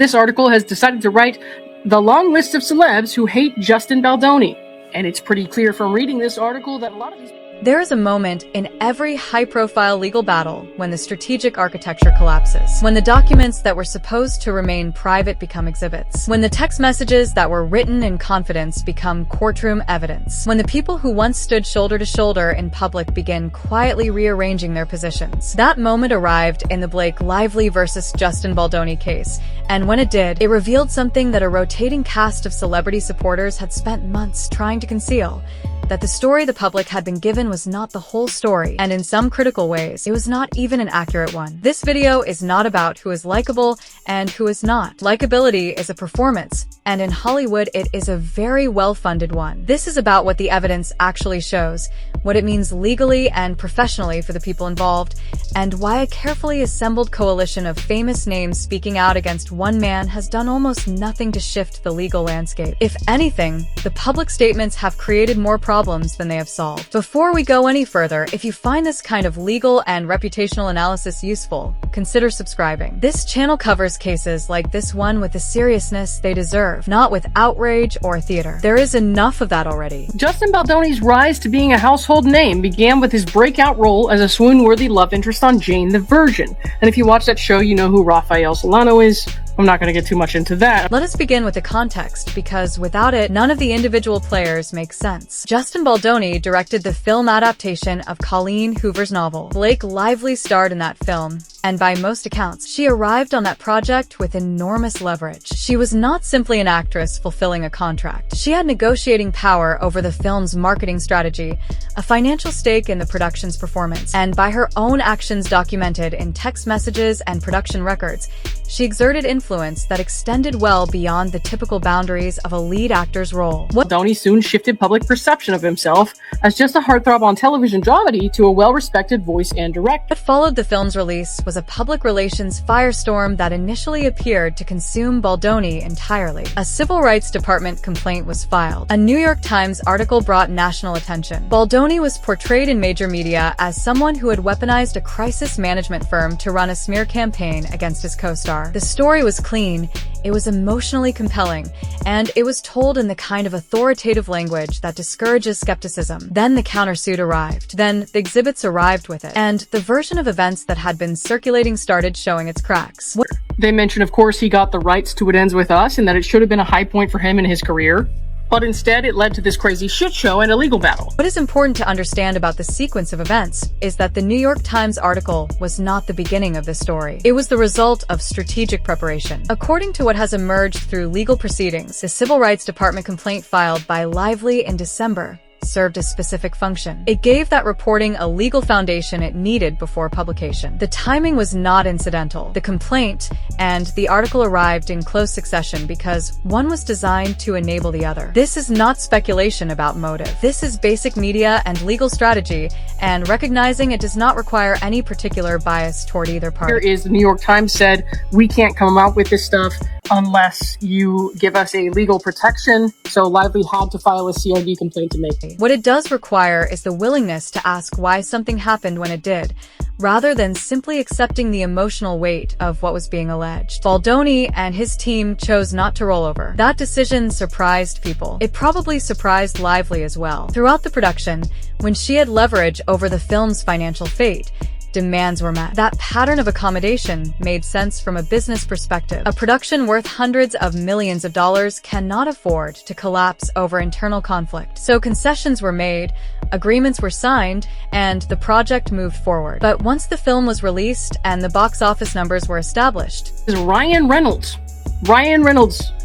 This article has decided to write the long list of celebs who hate Justin Baldoni. And it's pretty clear from reading this article that a lot of these... There is a moment in every high-profile legal battle when the strategic architecture collapses, when the documents that were supposed to remain private become exhibits, when the text messages that were written in confidence become courtroom evidence, when the people who once stood shoulder to shoulder in public begin quietly rearranging their positions. That moment arrived in the Blake Lively versus Justin Baldoni case, and when it did, it revealed something that a rotating cast of celebrity supporters had spent months trying to conceal: that the story the public had been given was not the whole story, and in some critical ways, it was not even an accurate one. This video is not about who is likable and who is not. Likability is a performance, and in Hollywood, it is a very well-funded one. This is about what the evidence actually shows, what it means legally and professionally for the people involved, and why a carefully assembled coalition of famous names speaking out against one man has done almost nothing to shift the legal landscape. If anything, the public statements have created more problems than they have solved. Before we go any further, if you find this kind of legal and reputational analysis useful, consider subscribing. This channel covers cases like this one with the seriousness they deserve, not with outrage or theater. There is enough of that already. Justin Baldoni's rise to being a household name began with his breakout role as a swoon-worthy love interest on Jane the Virgin. And if you watch that show, you know who Rafael Solano is. I'm not going to get too much into that. Let us begin with the context, because without it, none of the individual players make sense. Justin Baldoni directed the film adaptation of Colleen Hoover's novel. Blake Lively starred in that film, and by most accounts, she arrived on that project with enormous leverage. She was not simply an actress fulfilling a contract. She had negotiating power over the film's marketing strategy, a financial stake in the production's performance, and by her own actions documented in text messages and production records, she exerted influence that extended well beyond the typical boundaries of a lead actor's role. Baldoni soon shifted public perception of himself as just a heartthrob on television dramedy to a well-respected voice and director. What followed the film's release was a public relations firestorm that initially appeared to consume Baldoni entirely. A civil rights department complaint was filed. A New York Times article brought national attention. Baldoni was portrayed in major media as someone who had weaponized a crisis management firm to run a smear campaign against his co-star. The story was clean, it was emotionally compelling, and it was told in the kind of authoritative language that discourages skepticism. Then the countersuit arrived. Then the exhibits arrived with it. And the version of events that had been circulating started showing its cracks. They mention, of course, he got the rights to It Ends With Us and that it should have been a high point for him in his career. But instead, it led to this crazy shit show and a legal battle. What is important to understand about the sequence of events is that the New York Times article was not the beginning of the story. It was the result of strategic preparation. According to what has emerged through legal proceedings, the Civil Rights Department complaint filed by Lively in December served a specific function. It gave that reporting a legal foundation it needed before publication. The timing was not incidental. The complaint and the article arrived in close succession because one was designed to enable the other. This is not speculation about motive. This is basic media and legal strategy, and recognizing it does not require any particular bias toward either party. Here is the New York Times said, we can't come out with this stuff unless you give us a legal protection. So Lively had to file a CRD complaint to make it. What it does require is the willingness to ask why something happened when it did, rather than simply accepting the emotional weight of what was being alleged. Baldoni and his team chose not to roll over. That decision surprised people. It probably surprised Lively as well. Throughout the production, when she had leverage over the film's financial fate, demands were met. That pattern of accommodation made sense from a business perspective. A production worth hundreds of millions of dollars cannot afford to collapse over internal conflict. So concessions were made, agreements were signed, and the project moved forward. But once the film was released and the box office numbers were established, is Ryan Reynolds,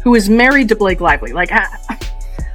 who is married to Blake Lively.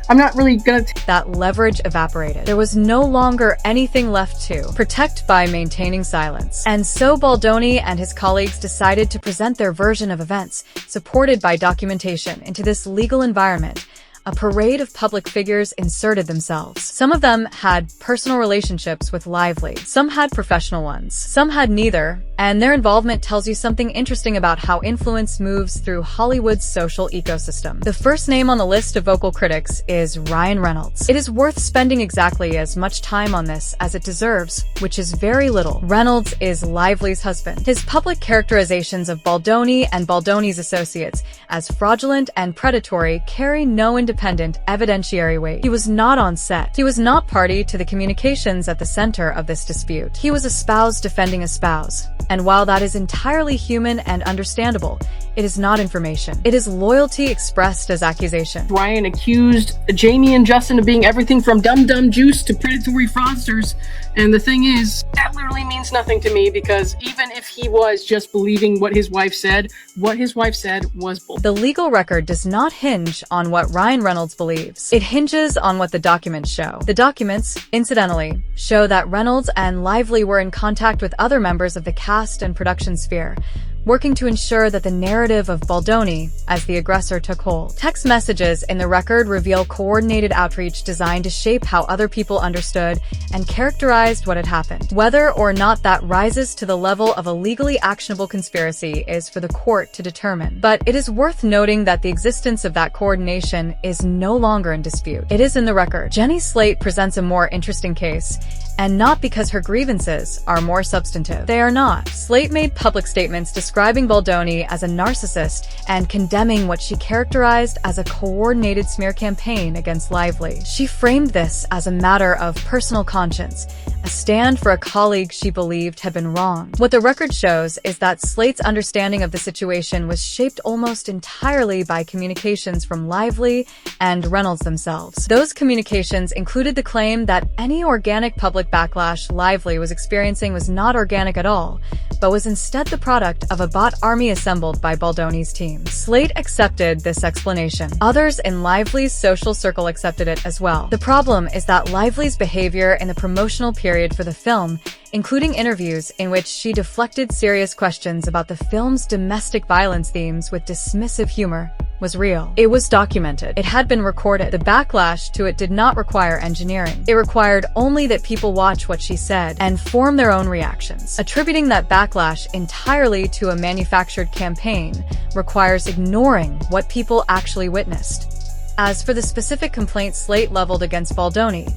I'm not really gonna... that leverage evaporated. There was no longer anything left to protect by maintaining silence. And so Baldoni and his colleagues decided to present their version of events, supported by documentation, into this legal environment. A parade of public figures inserted themselves. Some of them had personal relationships with Lively. Some had professional ones. Some had neither, and their involvement tells you something interesting about how influence moves through Hollywood's social ecosystem. The first name on the list of vocal critics is Ryan Reynolds. It is worth spending exactly as much time on this as it deserves, which is very little. Reynolds is Lively's husband. His public characterizations of Baldoni and Baldoni's associates as fraudulent and predatory carry no independent evidentiary weight. He was not on set. He was not party to the communications at the center of this dispute. He was a spouse defending a spouse. And while that is entirely human and understandable, it is not information. It is loyalty expressed as accusation. Ryan accused Jamie and Justin of being everything from dumb juice to predatory fraudsters. And the thing is, that literally means nothing to me, because even if he was just believing what his wife said was bull. The legal record does not hinge on what Ryan Reynolds believes. It hinges on what the documents show. The documents, incidentally, show that Reynolds and Lively were in contact with other members of the cast and production sphere, working to ensure that the narrative of Baldoni as the aggressor took hold. Text messages in the record reveal coordinated outreach designed to shape how other people understood and characterized what had happened. Whether or not that rises to the level of a legally actionable conspiracy is for the court to determine. But it is worth noting that the existence of that coordination is no longer in dispute. It is in the record. Jenny Slate presents a more interesting case, and not because her grievances are more substantive. They are not. Slate made public statements describing Baldoni as a narcissist and condemning what she characterized as a coordinated smear campaign against Lively. She framed this as a matter of personal conscience, a stand for a colleague she believed had been wronged. What the record shows is that Slate's understanding of the situation was shaped almost entirely by communications from Lively and Reynolds themselves. Those communications included the claim that any organic public backlash Lively was experiencing was not organic at all, but was instead the product of a bot army assembled by Baldoni's team. Slate accepted this explanation. Others in Lively's social circle accepted it as well. The problem is that Lively's behavior in the promotional period for the film, including interviews in which she deflected serious questions about the film's domestic violence themes with dismissive humor, was real. It was documented. It had been recorded. The backlash to it did not require engineering. It required only that people watch what she said and form their own reactions. Attributing that backlash entirely to a manufactured campaign requires ignoring what people actually witnessed. As for the specific complaint Slate leveled against Baldoni,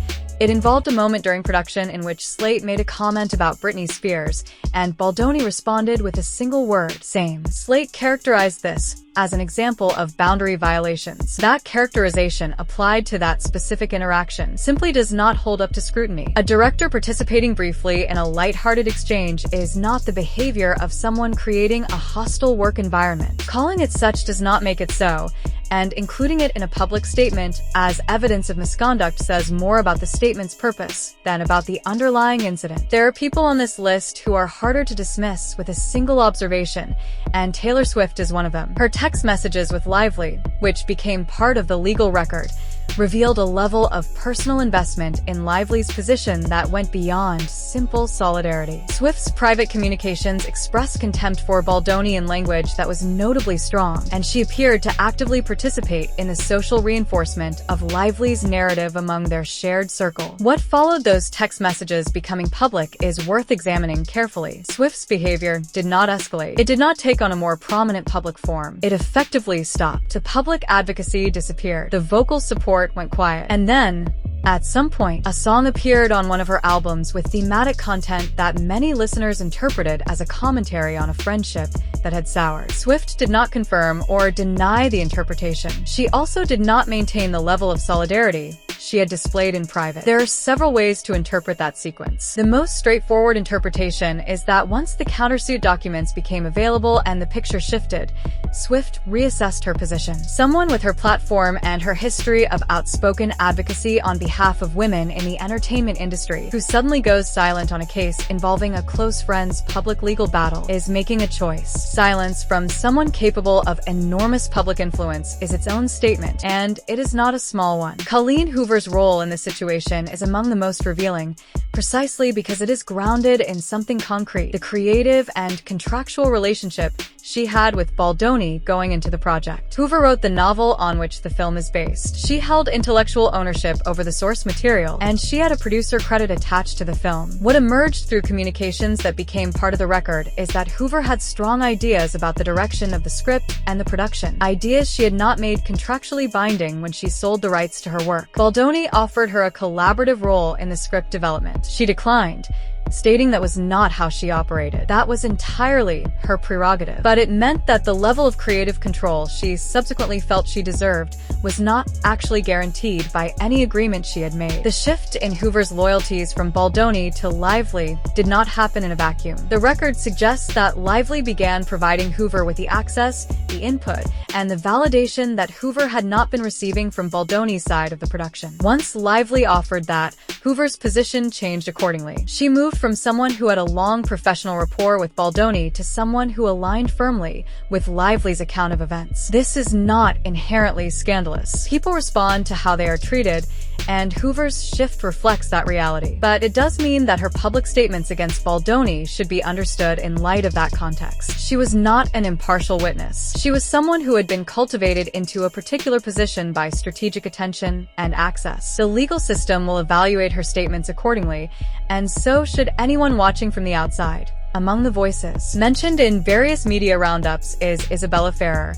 it involved a moment during production in which Slate made a comment about Britney Spears, and Baldoni responded with a single word: same. Slate characterized this as an example of boundary violations. That characterization applied to that specific interaction simply does not hold up to scrutiny. A director participating briefly in a lighthearted exchange is not the behavior of someone creating a hostile work environment. Calling it such does not make it so, and including it in a public statement as evidence of misconduct says more about the statement's purpose than about the underlying incident. There are people on this list who are harder to dismiss with a single observation, and Taylor Swift is one of them. Her text messages with Lively, which became part of the legal record, revealed a level of personal investment in Lively's position that went beyond simple solidarity. Swift's private communications expressed contempt for Baldoni in language that was notably strong, and she appeared to actively participate in the social reinforcement of Lively's narrative among their shared circle. What followed those text messages becoming public is worth examining carefully. Swift's behavior did not escalate. It did not take on a more prominent public form. It effectively stopped. The public advocacy disappeared. The vocal support went quiet. And then, at some point, a song appeared on one of her albums with thematic content that many listeners interpreted as a commentary on a friendship that had soured. Swift did not confirm or deny the interpretation. She also did not maintain the level of solidarity she had displayed in private. There are several ways to interpret that sequence. The most straightforward interpretation is that once the countersuit documents became available and the picture shifted, Swift reassessed her position. Someone with her platform and her history of outspoken advocacy on behalf of women in the entertainment industry, who suddenly goes silent on a case involving a close friend's public legal battle, is making a choice. Silence from someone capable of enormous public influence is its own statement, and it is not a small one. Colleen Hoover's role in this situation is among the most revealing, precisely because it is grounded in something concrete: the creative and contractual relationship she had with Baldoni going into the project. Hoover wrote the novel on which the film is based. She held intellectual ownership over the source material, and she had a producer credit attached to the film. What emerged through communications that became part of the record is that Hoover had strong ideas about the direction of the script and the production, ideas she had not made contractually binding when she sold the rights to her work. Baldoni offered her a collaborative role in the script development. She declined, stating that was not how she operated. That was entirely her prerogative. But it meant that the level of creative control she subsequently felt she deserved was not actually guaranteed by any agreement she had made. The shift in Hoover's loyalties from Baldoni to Lively did not happen in a vacuum. The record suggests that Lively began providing Hoover with the access, the input, and the validation that Hoover had not been receiving from Baldoni's side of the production. Once Lively offered that, Hoover's position changed accordingly. She moved from someone who had a long professional rapport with Baldoni to someone who aligned firmly with Lively's account of events. This is not inherently scandalous. People respond to how they are treated, and Hoover's shift reflects that reality. But it does mean that her public statements against Baldoni should be understood in light of that context. She was not an impartial witness. She was someone who had been cultivated into a particular position by strategic attention and access. The legal system will evaluate her statements accordingly, and so should anyone watching from the outside. Among the voices mentioned in various media roundups is Isabella Ferrer,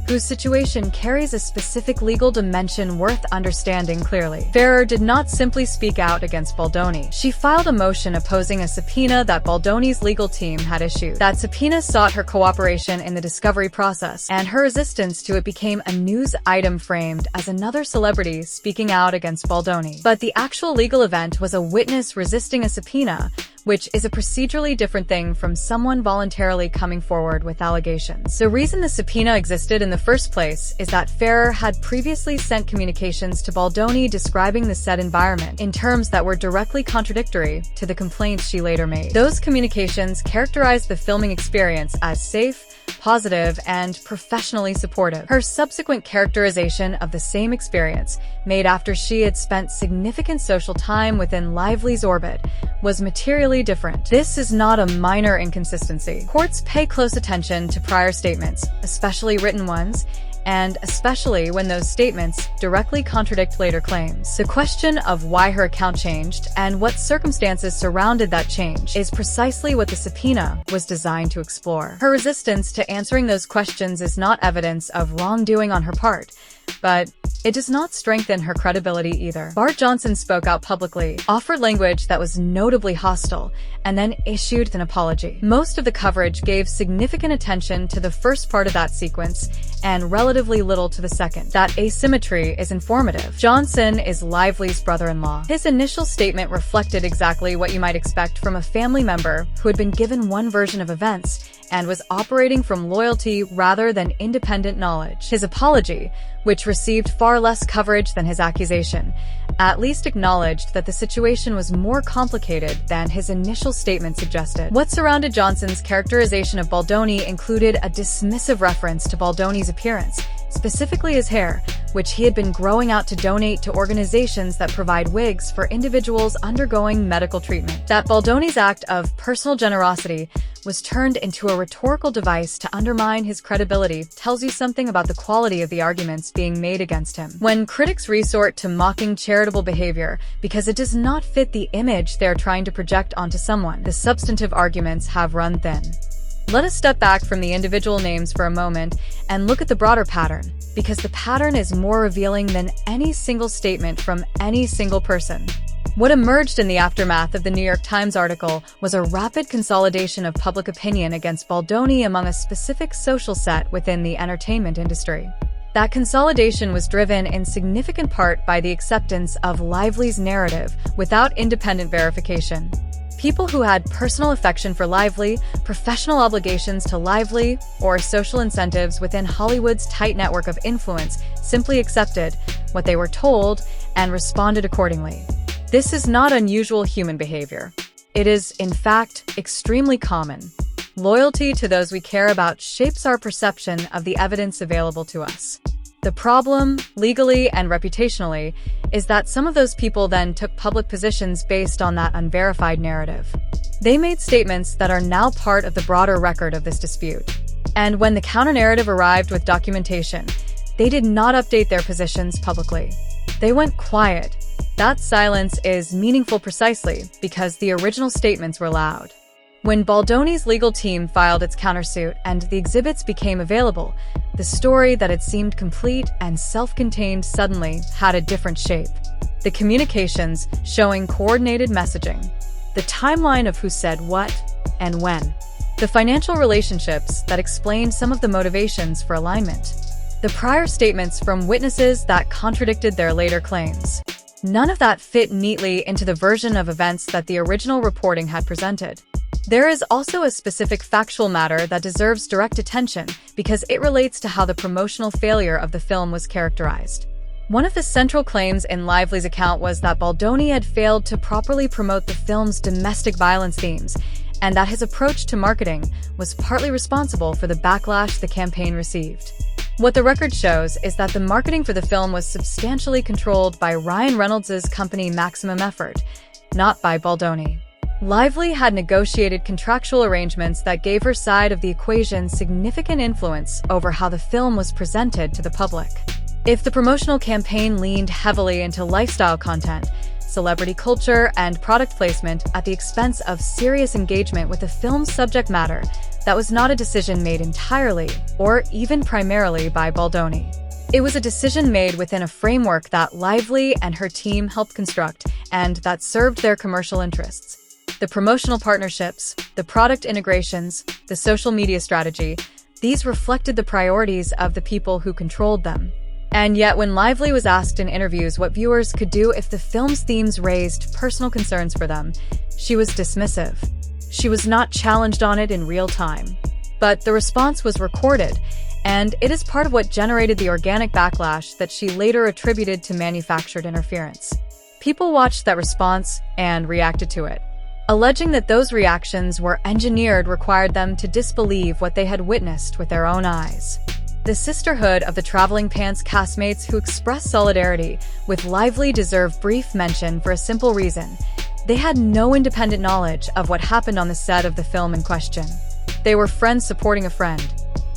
whose situation carries a specific legal dimension worth understanding clearly. Ferrer did not simply speak out against Baldoni. She filed a motion opposing a subpoena that Baldoni's legal team had issued. That subpoena sought her cooperation in the discovery process, and her resistance to it became a news item framed as another celebrity speaking out against Baldoni. But the actual legal event was a witness resisting a subpoena, which is a procedurally different thing from someone voluntarily coming forward with allegations. The reason the subpoena existed in the first place is that Ferrer had previously sent communications to Baldoni describing the set environment in terms that were directly contradictory to the complaints she later made. Those communications characterized the filming experience as safe, positive, and professionally supportive. Her subsequent characterization of the same experience, made after she had spent significant social time within Lively's orbit, was materially different. This is not a minor inconsistency. Courts pay close attention to prior statements, especially written ones, and especially when those statements directly contradict later claims. The question of why her account changed and what circumstances surrounded that change is precisely what the subpoena was designed to explore. Her resistance to answering those questions is not evidence of wrongdoing on her part, but it does not strengthen her credibility either. Bart Johnson spoke out publicly, offered language that was notably hostile, and then issued an apology. Most of the coverage gave significant attention to the first part of that sequence and relatively little to the second. That asymmetry is informative. Johnson is Lively's brother-in-law. His initial statement reflected exactly what you might expect from a family member who had been given one version of events and was operating from loyalty rather than independent knowledge. His apology, which received far less coverage than his accusation, at least acknowledged that the situation was more complicated than his initial statement suggested. What surrounded Johnson's characterization of Baldoni included a dismissive reference to Baldoni's appearance, specifically his hair, which he had been growing out to donate to organizations that provide wigs for individuals undergoing medical treatment. That Baldoni's act of personal generosity was turned into a rhetorical device to undermine his credibility tells you something about the quality of the arguments being made against him. When critics resort to mocking charitable behavior because it does not fit the image they are trying to project onto someone, the substantive arguments have run thin. Let us step back from the individual names for a moment and look at the broader pattern, because the pattern is more revealing than any single statement from any single person. What emerged in the aftermath of the New York Times article was a rapid consolidation of public opinion against Baldoni among a specific social set within the entertainment industry. That consolidation was driven in significant part by the acceptance of Lively's narrative without independent verification. People who had personal affection for Lively, professional obligations to Lively, or social incentives within Hollywood's tight network of influence simply accepted what they were told and responded accordingly. This is not unusual human behavior. It is, in fact, extremely common. Loyalty to those we care about shapes our perception of the evidence available to us. The problem, legally and reputationally, is that some of those people then took public positions based on that unverified narrative. They made statements that are now part of the broader record of this dispute. And when the counter-narrative arrived with documentation, they did not update their positions publicly. They went quiet. That silence is meaningful precisely because the original statements were loud. When Baldoni's legal team filed its countersuit and the exhibits became available, the story that had seemed complete and self-contained suddenly had a different shape. The communications showing coordinated messaging, the timeline of who said what and when, the financial relationships that explained some of the motivations for alignment, the prior statements from witnesses that contradicted their later claims. None of that fit neatly into the version of events that the original reporting had presented. There is also a specific factual matter that deserves direct attention because it relates to how the promotional failure of the film was characterized. One of the central claims in Lively's account was that Baldoni had failed to properly promote the film's domestic violence themes, and that his approach to marketing was partly responsible for the backlash the campaign received. What the record shows is that the marketing for the film was substantially controlled by Ryan Reynolds' company Maximum Effort, not by Baldoni. Lively had negotiated contractual arrangements that gave her side of the equation significant influence over how the film was presented to the public. If the promotional campaign leaned heavily into lifestyle content, celebrity culture, and product placement at the expense of serious engagement with the film's subject matter, that was not a decision made entirely, or even primarily, by Baldoni. It was a decision made within a framework that Lively and her team helped construct, and that served their commercial interests. The promotional partnerships, the product integrations, the social media strategy, these reflected the priorities of the people who controlled them. And yet, when Lively was asked in interviews what viewers could do if the film's themes raised personal concerns for them, she was dismissive. She was not challenged on it in real time. But the response was recorded, and it is part of what generated the organic backlash that she later attributed to manufactured interference. People watched that response and reacted to it. Alleging that those reactions were engineered required them to disbelieve what they had witnessed with their own eyes. The sisterhood of the Traveling Pants castmates who expressed solidarity with Lively deserve brief mention for a simple reason. They had no independent knowledge of what happened on the set of the film in question. They were friends supporting a friend.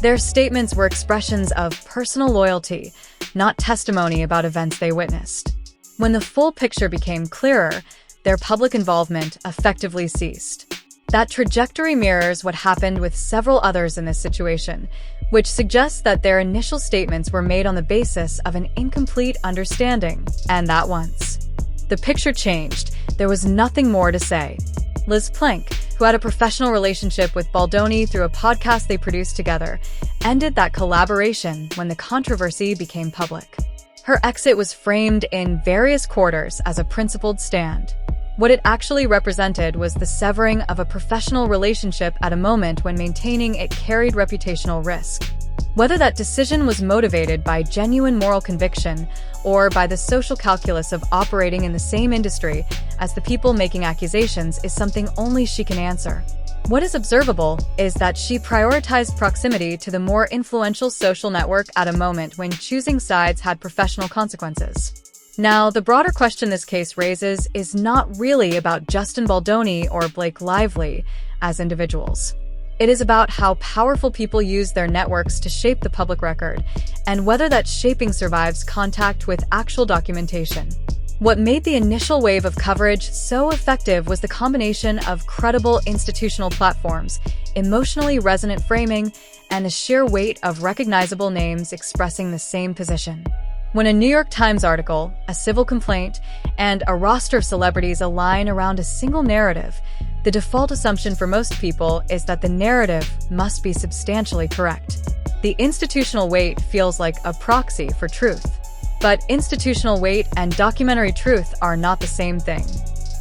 Their statements were expressions of personal loyalty, not testimony about events they witnessed. When the full picture became clearer, their public involvement effectively ceased. That trajectory mirrors what happened with several others in this situation, which suggests that their initial statements were made on the basis of an incomplete understanding, and that once the picture changed, there was nothing more to say. Liz Plank, who had a professional relationship with Baldoni through a podcast they produced together, ended that collaboration when the controversy became public. Her exit was framed in various quarters as a principled stand. What it actually represented was the severing of a professional relationship at a moment when maintaining it carried reputational risk. Whether that decision was motivated by genuine moral conviction or by the social calculus of operating in the same industry as the people making accusations is something only she can answer. What is observable is that she prioritized proximity to the more influential social network at a moment when choosing sides had professional consequences. Now, the broader question this case raises is not really about Justin Baldoni or Blake Lively as individuals. It is about how powerful people use their networks to shape the public record, and whether that shaping survives contact with actual documentation. What made the initial wave of coverage so effective was the combination of credible institutional platforms, emotionally resonant framing, and the sheer weight of recognizable names expressing the same position. When a New York Times article, a civil complaint, and a roster of celebrities align around a single narrative, the default assumption for most people is that the narrative must be substantially correct. The institutional weight feels like a proxy for truth. But institutional weight and documentary truth are not the same thing.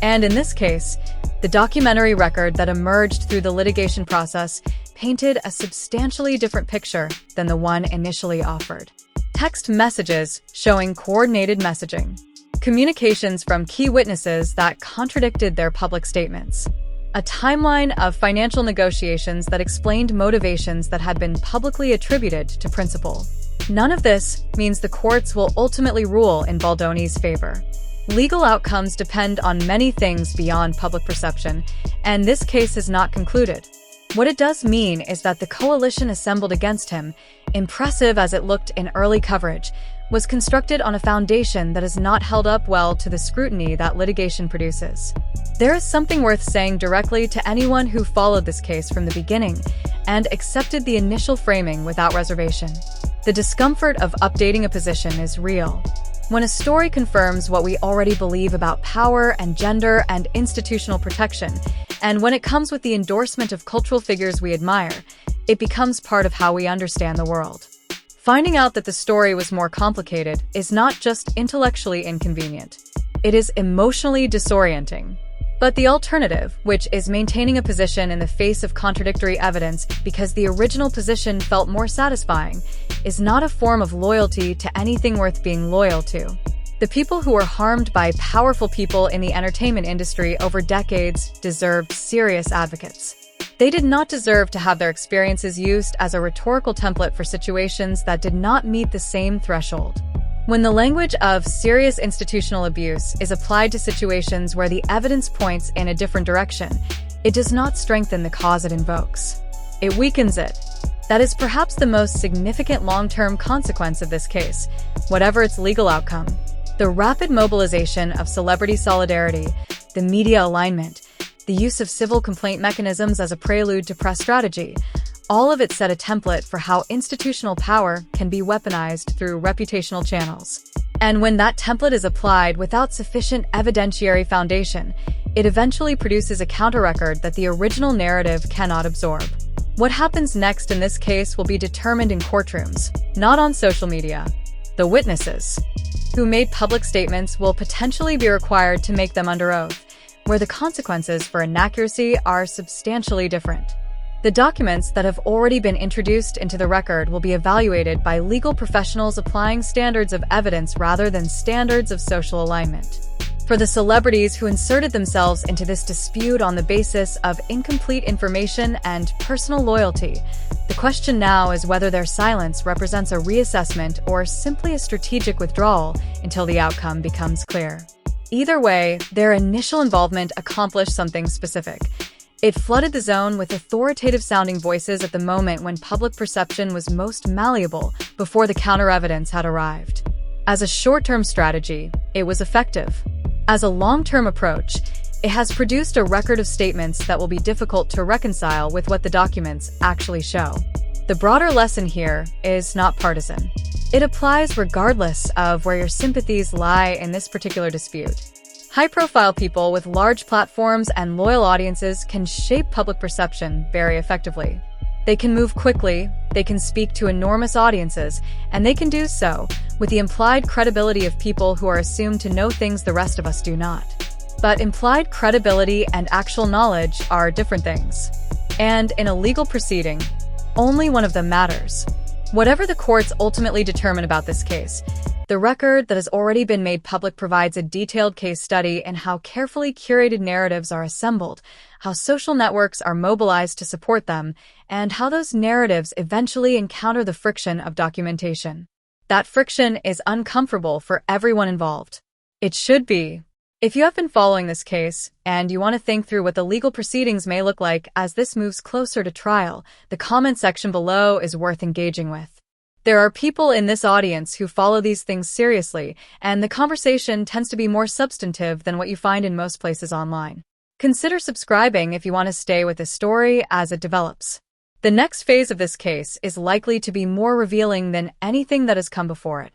And in this case, the documentary record that emerged through the litigation process painted a substantially different picture than the one initially offered. Text messages showing coordinated messaging. Communications from key witnesses that contradicted their public statements. A timeline of financial negotiations that explained motivations that had been publicly attributed to principal. None of this means the courts will ultimately rule in Baldoni's favor. Legal outcomes depend on many things beyond public perception, and this case is not concluded. What it does mean is that the coalition assembled against him, impressive as it looked in early coverage, was constructed on a foundation that has not held up well to the scrutiny that litigation produces. There is something worth saying directly to anyone who followed this case from the beginning and accepted the initial framing without reservation. The discomfort of updating a position is real. When a story confirms what we already believe about power and gender and institutional protection, and when it comes with the endorsement of cultural figures we admire, it becomes part of how we understand the world. Finding out that the story was more complicated is not just intellectually inconvenient. It is emotionally disorienting. But the alternative, which is maintaining a position in the face of contradictory evidence because the original position felt more satisfying, is not a form of loyalty to anything worth being loyal to. The people who were harmed by powerful people in the entertainment industry over decades deserved serious advocates. They did not deserve to have their experiences used as a rhetorical template for situations that did not meet the same threshold. When the language of serious institutional abuse is applied to situations where the evidence points in a different direction, it does not strengthen the cause it invokes. It weakens it. That is perhaps the most significant long-term consequence of this case, whatever its legal outcome. The rapid mobilization of celebrity solidarity, the media alignment, the use of civil complaint mechanisms as a prelude to press strategy, all of it set a template for how institutional power can be weaponized through reputational channels. And when that template is applied without sufficient evidentiary foundation, it eventually produces a counter-record that the original narrative cannot absorb. What happens next in this case will be determined in courtrooms, not on social media. The witnesses who made public statements will potentially be required to make them under oath, where the consequences for inaccuracy are substantially different. The documents that have already been introduced into the record will be evaluated by legal professionals applying standards of evidence rather than standards of social alignment. For the celebrities who inserted themselves into this dispute on the basis of incomplete information and personal loyalty, the question now is whether their silence represents a reassessment or simply a strategic withdrawal until the outcome becomes clear. Either way, their initial involvement accomplished something specific. It flooded the zone with authoritative-sounding voices at the moment when public perception was most malleable before the counter-evidence had arrived. As a short-term strategy, it was effective. As a long-term approach, it has produced a record of statements that will be difficult to reconcile with what the documents actually show. The broader lesson here is not partisan. It applies regardless of where your sympathies lie in this particular dispute. High-profile people with large platforms and loyal audiences can shape public perception very effectively. They can move quickly, they can speak to enormous audiences, and they can do so with the implied credibility of people who are assumed to know things the rest of us do not. But implied credibility and actual knowledge are different things. And in a legal proceeding, only one of them matters. Whatever the courts ultimately determine about this case, the record that has already been made public provides a detailed case study in how carefully curated narratives are assembled, how social networks are mobilized to support them, and how those narratives eventually encounter the friction of documentation. That friction is uncomfortable for everyone involved. It should be. If you have been following this case, and you want to think through what the legal proceedings may look like as this moves closer to trial, the comment section below is worth engaging with. There are people in this audience who follow these things seriously, and the conversation tends to be more substantive than what you find in most places online. Consider subscribing if you want to stay with the story as it develops. The next phase of this case is likely to be more revealing than anything that has come before it.